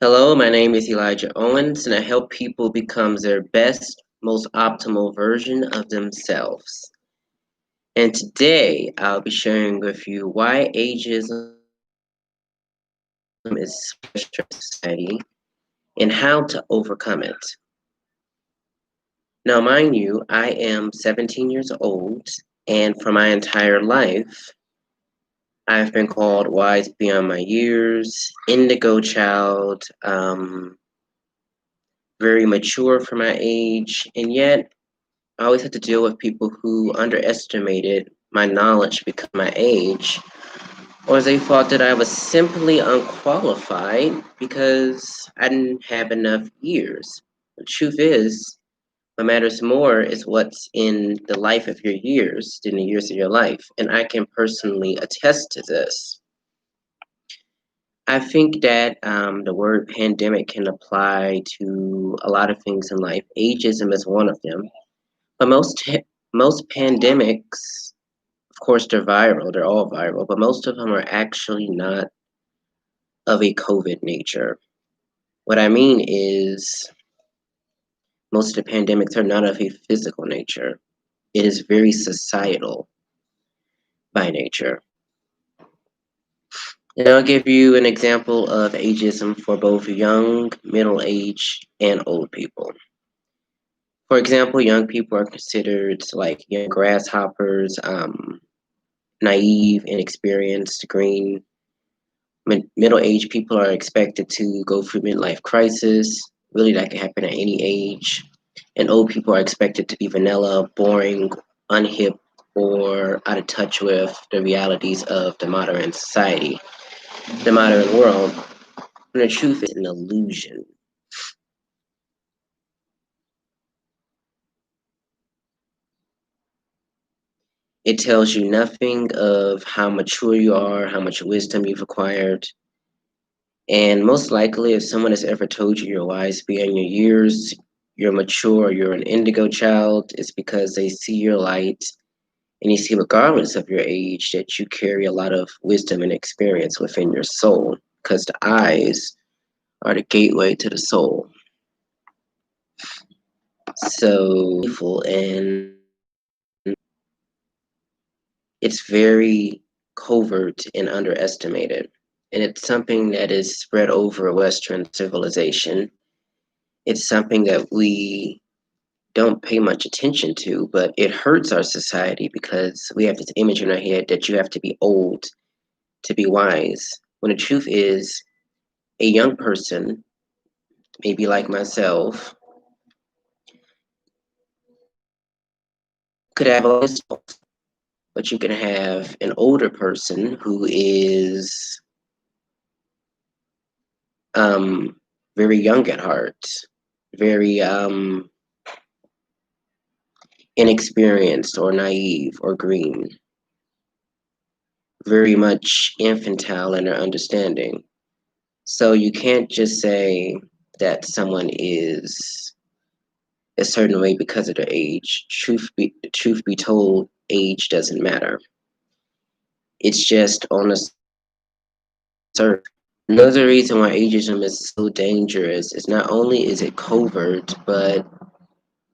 Hello, my name is Elijah Owens, and I help people become their best, most optimal version of themselves. And today, I'll be sharing with you why ageism is such a society and how to overcome it. Now, mind you, I am 17 years old, and for my entire life, I've been called wise beyond my years, indigo child, very mature for my age, and yet I always had to deal with people who underestimated my knowledge because of my age, or they thought that I was simply unqualified because I didn't have enough years. The truth is, what matters more is what's in the life of your years than the years of your life, and I can personally attest to this. I think that the word pandemic can apply to a lot of things in life. Ageism is one of them. But most pandemics, of course, they're viral. They're all viral, but most of them are actually not of a COVID nature. What I mean is, most of the pandemics are not of a physical nature. It is very societal by nature. And I'll give you an example of ageism for both young, middle age, and old people. For example, young people are considered like young grasshoppers, naive, inexperienced, green. Middle-aged people are expected to go through midlife crisis. Really, that can happen at any age. And old people are expected to be vanilla, boring, unhip, or out of touch with the realities of the modern society, the modern world. And the truth is an illusion. It tells you nothing of how mature you are, how much wisdom you've acquired. And most likely, if someone has ever told you you're wise beyond your years, you're mature, you're an indigo child, it's because they see your light and you see, regardless of your age, that you carry a lot of wisdom and experience within your soul, because the eyes are the gateway to the soul. So, and it's very covert and underestimated. And it's something that is spread over Western civilization. It's something that we don't pay much attention to, but it hurts our society because we have this image in our head that you have to be old to be wise. When the truth is, a young person, maybe like myself, could have all this, but you can have an older person who is very young at heart, very inexperienced or naive or green, very much infantile in their understanding. So you can't just say that someone is a certain way because of their age. Truth be told, age doesn't matter. It's just on a certain. Another reason why ageism is so dangerous is not only is it covert, but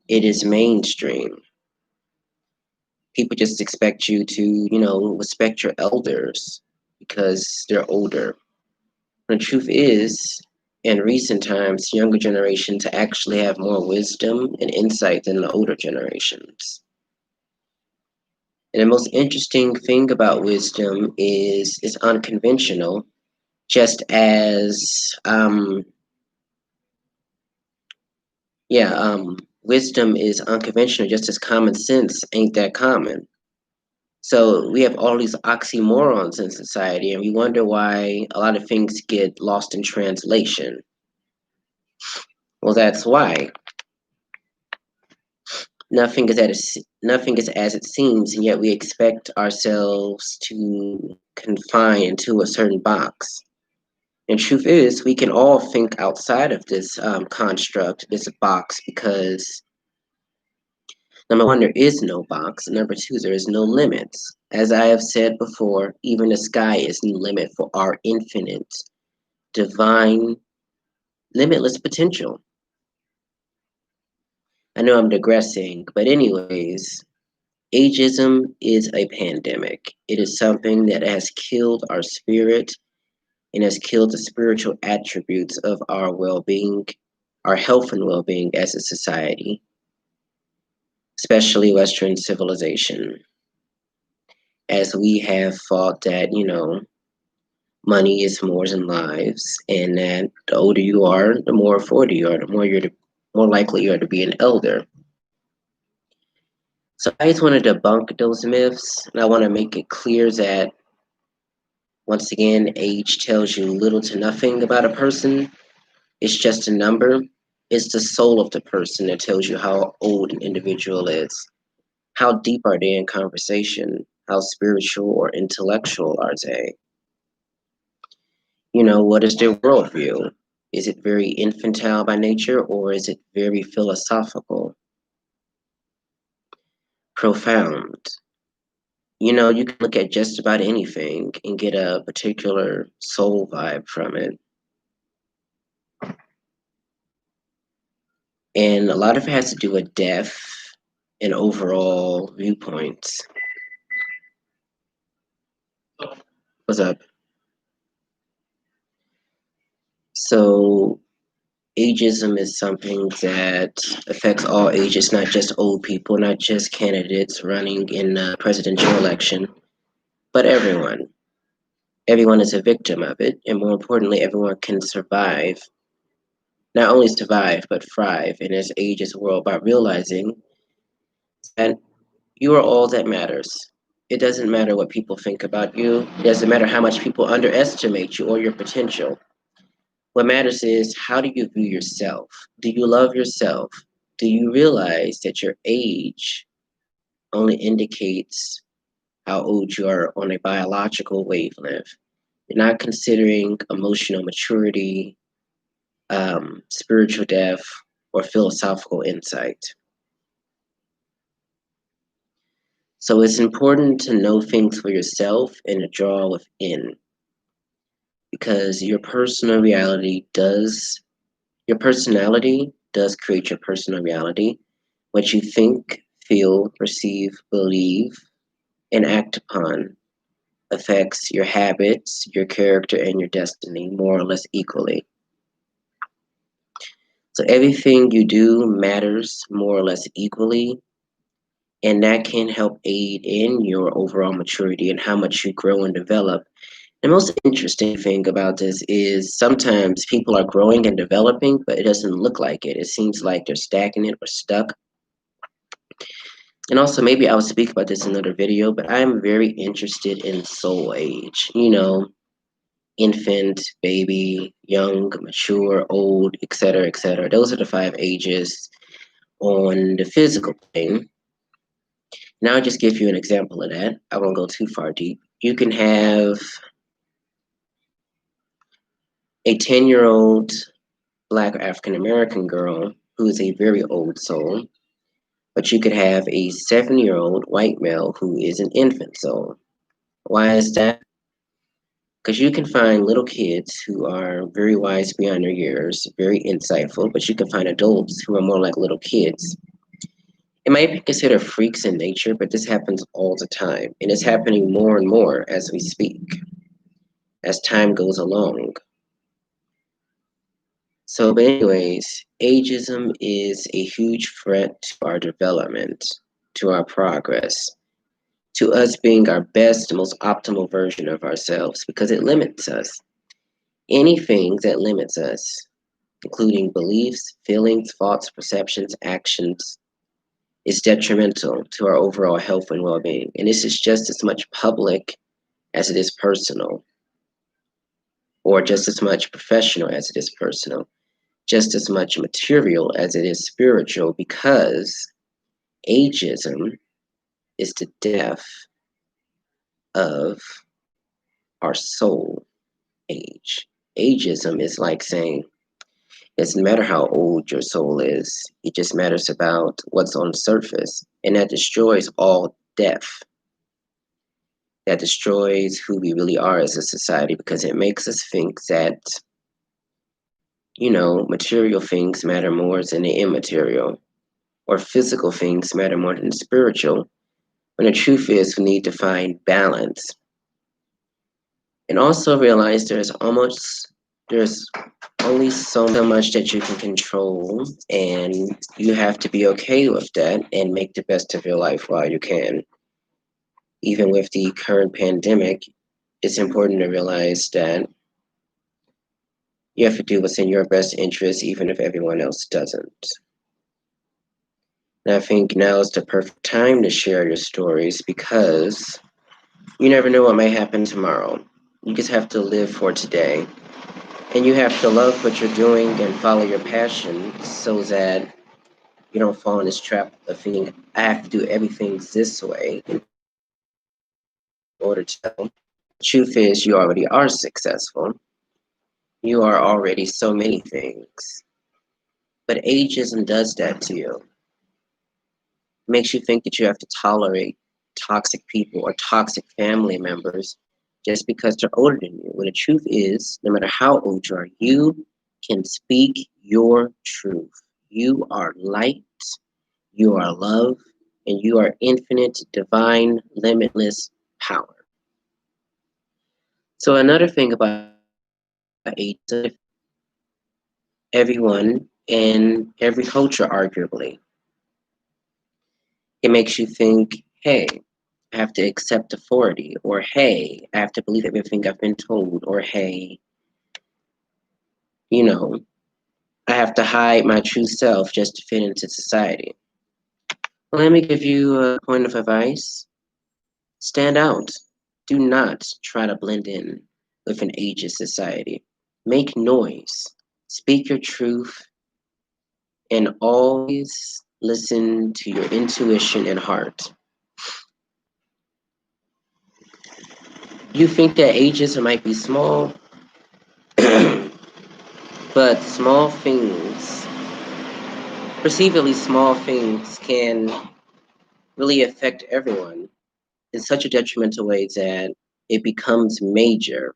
it is mainstream. People just expect you to, respect your elders because they're older. The truth is, in recent times, younger generations actually have more wisdom and insight than the older generations. And the most interesting thing about wisdom is it's unconventional, just as, wisdom is unconventional, just as common sense ain't that common. So we have all these oxymorons in society, and we wonder why a lot of things get lost in translation. Well, that's why. Nothing is as it seems, and yet we expect ourselves to confine into a certain box. And truth is, we can all think outside of this construct, this box, because number one, there is no box. Number two, there is no limits. As I have said before, even the sky is no limit for our infinite, divine limitless potential. I know I'm digressing, but anyways, ageism is a pandemic. It is something that has killed our spirit and has killed the spiritual attributes of our well-being, our health and well-being as a society, especially Western civilization, as we have thought that, money is more than lives, and that the older you are, the more afforded you are, more likely you are to be an elder. So I just want to debunk those myths, and I want to make it clear that, once again, age tells you little to nothing about a person. It's just a number. It's the soul of the person that tells you how old an individual is. How deep are they in conversation? How spiritual or intellectual are they? What is their worldview? Is it very infantile by nature, or is it very philosophical, profound? You can look at just about anything and get a particular soul vibe from it. And a lot of it has to do with depth and overall viewpoints. What's up? So, ageism is something that affects all ages, not just old people, not just candidates running in a presidential election, but everyone. Everyone is a victim of it, and more importantly, everyone can survive. Not only survive, but thrive in this ageist world by realizing that you are all that matters. It doesn't matter what people think about you. It doesn't matter how much people underestimate you or your potential. What matters is, how do you view yourself? Do you love yourself? Do you realize that your age only indicates how old you are on a biological wavelength? You're not considering emotional maturity, spiritual depth, or philosophical insight. So it's important to know things for yourself and to draw within, because your personality does create your personal reality. What you think, feel, perceive, believe, and act upon affects your habits, your character, and your destiny more or less equally. So everything you do matters more or less equally, and that can help aid in your overall maturity and how much you grow and develop. The most interesting thing about this is sometimes people are growing and developing, but it doesn't look like it. It seems like they're stagnant or stuck. And also, maybe I'll speak about this in another video, but I'm very interested in soul age. Infant, baby, young, mature, old, etc., etc. Those are the 5 ages on the physical plane. Now, I'll just give you an example of that. I won't go too far deep. You can have a 10-year-old Black or African American girl who is a very old soul, but you could have a 7-year-old white male who is an infant soul. Why is that? Because you can find little kids who are very wise beyond their years, very insightful, but you can find adults who are more like little kids. It might be considered freaks in nature, but this happens all the time, and it's happening more and more as we speak, as time goes along. So, but anyways, ageism is a huge threat to our development, to our progress, to us being our best, most optimal version of ourselves, because it limits us. Anything that limits us, including beliefs, feelings, thoughts, perceptions, actions, is detrimental to our overall health and well-being. And this is just as much public as it is personal, or just as much professional as it is personal, just as much material as it is spiritual, because ageism is the death of our soul age. Ageism is like saying, it doesn't matter how old your soul is, it just matters about what's on the surface. And that destroys all depth. That destroys who we really are as a society, because it makes us think that material things matter more than the immaterial, or physical things matter more than spiritual, when the truth is we need to find balance. And also realize there's only so much that you can control, and you have to be okay with that and make the best of your life while you can. Even with the current pandemic, it's important to realize that you have to do what's in your best interest, even if everyone else doesn't. And I think now is the perfect time to share your stories, because you never know what may happen tomorrow. You just have to live for today. And you have to love what you're doing and follow your passion, so that you don't fall in this trap of thinking, I have to do everything this way in order to tell. The truth is, you already are successful. You are already so many things. But ageism does that to you. It makes you think that you have to tolerate toxic people or toxic family members just because they're older than you. When the truth is, no matter how old you are, you can speak your truth. You are light, you are love, and you are infinite, divine, limitless power. So another thing about ageism, everyone in every culture, arguably, it makes you think, hey, I have to accept authority, or hey, I have to believe everything I've been told, or hey, you know, I have to hide my true self just to fit into society. Well, let me give you a point of advice. Stand out. Do not try to blend in with an ageist society. Make noise. Speak your truth, and always listen to your intuition and heart. You think that ageism might be small, but small things, perceivably small things, can really affect everyone in such a detrimental way that it becomes major.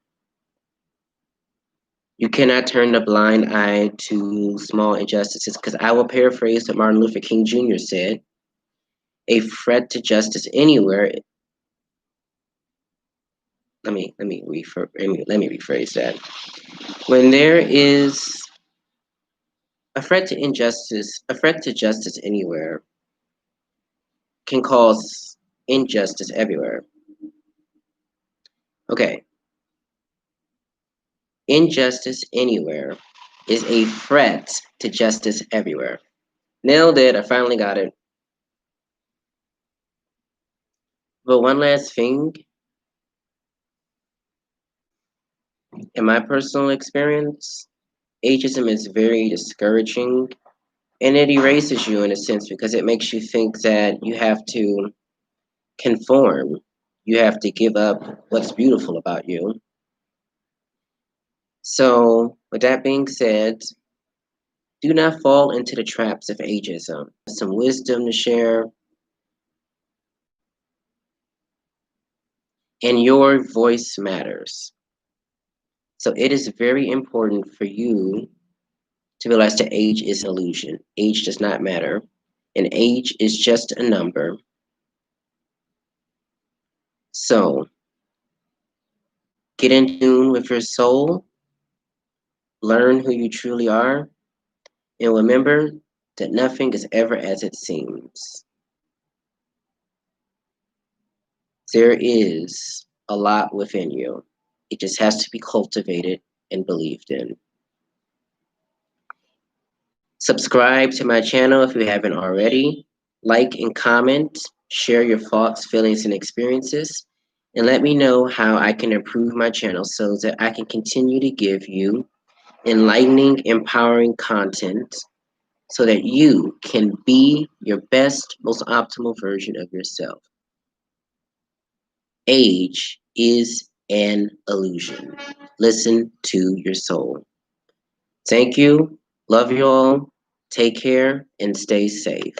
You cannot turn a blind eye to small injustices, because I will paraphrase what Martin Luther King Jr. said: a threat to justice anywhere. Let me rephrase that. When there is a threat to justice anywhere can cause injustice everywhere. Okay, injustice anywhere is a threat to justice everywhere. Nailed it, I finally got it. But one last thing, in my personal experience, ageism is very discouraging, and it erases you in a sense, because it makes you think that you have to conform. You have to give up what's beautiful about you. So, with that being said, do not fall into the traps of ageism. Some wisdom to share, and your voice matters. So, it is very important for you to realize that age is an illusion. Age does not matter, and age is just a number. So, get in tune with your soul, learn who you truly are, and remember that nothing is ever as it seems. There is a lot within you. It just has to be cultivated and believed in. Subscribe to my channel if you haven't already. Like and comment, share your thoughts, feelings, and experiences, and let me know how I can improve my channel so that I can continue to give you enlightening, empowering content so that you can be your best, most optimal version of yourself. Age is an illusion. Listen to your soul. Thank you. Love you all. Take care and stay safe.